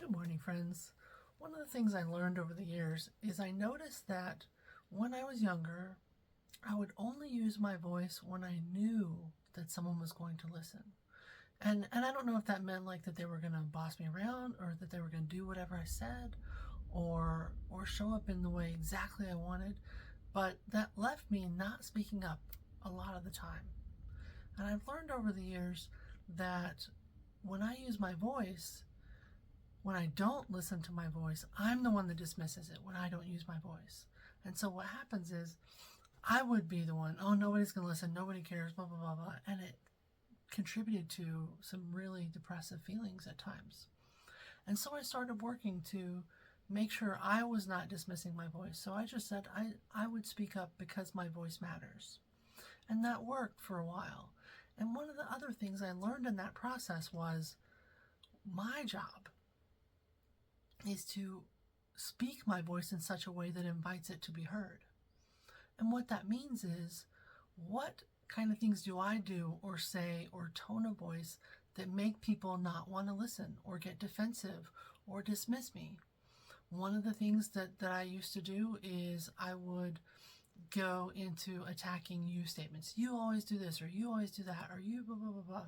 Good morning, friends. One of the things I learned over the years is I noticed that when I was younger, I would only use my voice when I knew that someone was going to listen. And I don't know if that meant like that they were going to boss me around or that they were going to do whatever I said or show up in the way exactly I wanted, but that left me not speaking up a lot of the time. And I've learned over the years that when I use my voice, when I don't listen to my voice, I'm the one that dismisses it when I don't use my voice. And so what happens is I would be the one, oh, nobody's going to listen, nobody cares, blah, blah, blah, blah. And it contributed to some really depressive feelings at times. And so I started working to make sure I was not dismissing my voice. So I just said I would speak up because my voice matters. And that worked for a while. And one of the other things I learned in that process was my job is to speak my voice in such a way that invites it to be heard. And what that means is, what kind of things do I do or say or tone of voice that make people not want to listen or get defensive or dismiss me? One of the things that I used to do is I would go into attacking you statements. You always do this, or you always do that, or you blah, blah, blah, blah.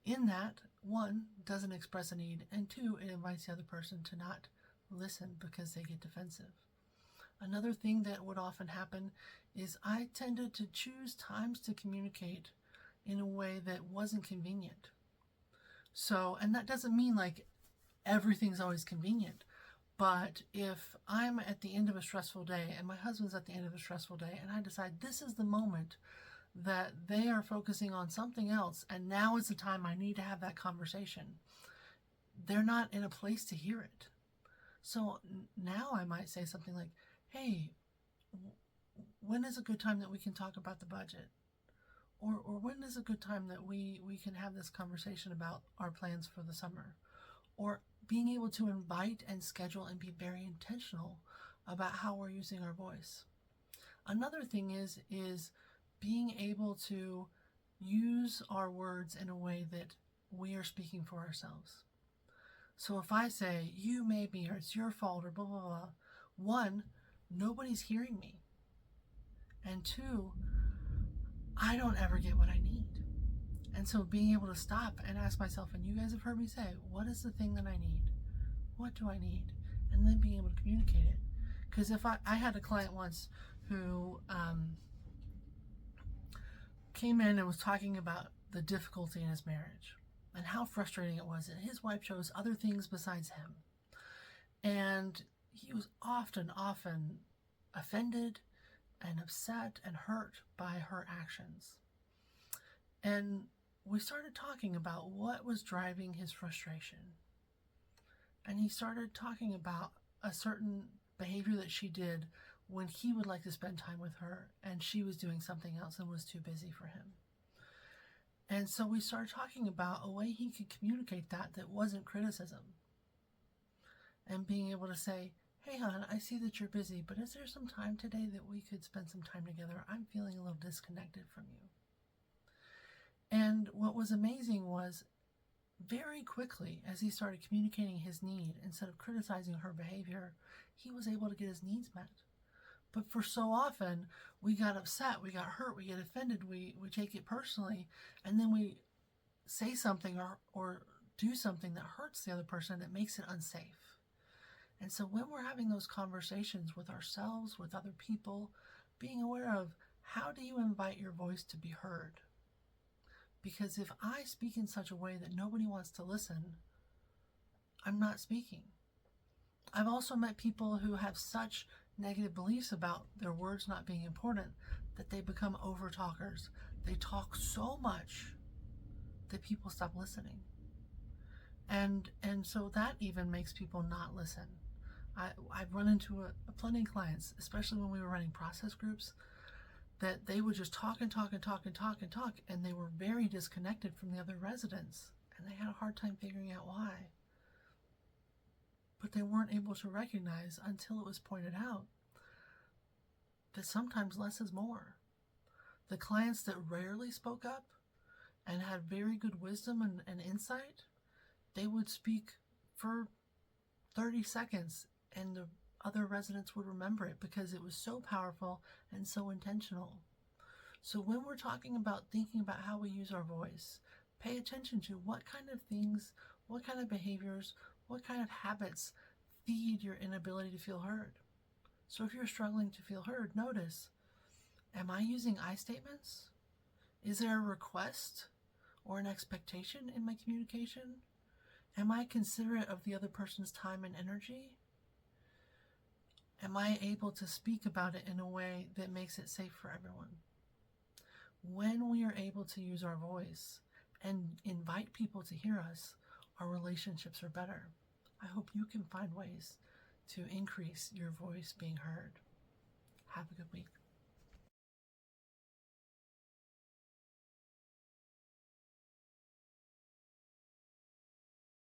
In that, one, doesn't express a need, and two, it invites the other person to not listen because they get defensive. Another thing that would often happen is I tended to choose times to communicate in a way that wasn't convenient. So, and that doesn't mean like everything's always convenient, but if I'm at the end of a stressful day and my husband's at the end of a stressful day and I decide this is the moment that they are focusing on something else, and now is the time I need to have that conversation, they're not in a place to hear it. So now I might say something like, hey, when is a good time that we can talk about the budget? Or when is a good time that we can have this conversation about our plans for the summer? Or being able to invite and schedule and be very intentional about how we're using our voice. Another thing is being able to use our words in a way that we are speaking for ourselves. So if I say, you made me, or it's your fault, or blah, blah, blah, one, nobody's hearing me. And two, I don't ever get what I need. And so being able to stop and ask myself, and you guys have heard me say, what is the thing that I need? What do I need? And then being able to communicate it. Because if I had a client once who came in and was talking about the difficulty in his marriage and how frustrating it was, and his wife chose other things besides him. And he was often offended and upset and hurt by her actions. And we started talking about what was driving his frustration. And he started talking about a certain behavior that she did when he would like to spend time with her and she was doing something else and was too busy for him. And so we started talking about a way he could communicate that wasn't criticism. And being able to say, hey, hon, I see that you're busy, but is there some time today that we could spend some time together? I'm feeling a little disconnected from you. And what was amazing was very quickly, as he started communicating his need, instead of criticizing her behavior, he was able to get his needs met. But for so often, we got upset, we got hurt, we get offended, we take it personally, and then we say something or do something that hurts the other person that makes it unsafe. And so when we're having those conversations with ourselves, with other people, being aware of how do you invite your voice to be heard? Because if I speak in such a way that nobody wants to listen, I'm not speaking. I've also met people who have such negative beliefs about their words not being important that they become over talkers. They talk so much that people stop listening. And so that even makes people not listen. I've run into plenty of clients, especially when we were running process groups, that they would just talk and talk and talk and talk and talk, and they were very disconnected from the other residents, and they had a hard time figuring out why. But they weren't able to recognize until it was pointed out that sometimes less is more. The clients that rarely spoke up and had very good wisdom and insight, they would speak for 30 seconds and the other residents would remember it because it was so powerful and so intentional. So when we're talking about thinking about how we use our voice, pay attention to what kind of things, what kind of behaviors, what kind of habits feed your inability to feel heard. So if you're struggling to feel heard, notice, am I using I statements? Is there a request or an expectation in my communication? Am I considerate of the other person's time and energy? Am I able to speak about it in a way that makes it safe for everyone? When we are able to use our voice and invite people to hear us, our relationships are better. I hope you can find ways to increase your voice being heard. Have a good week.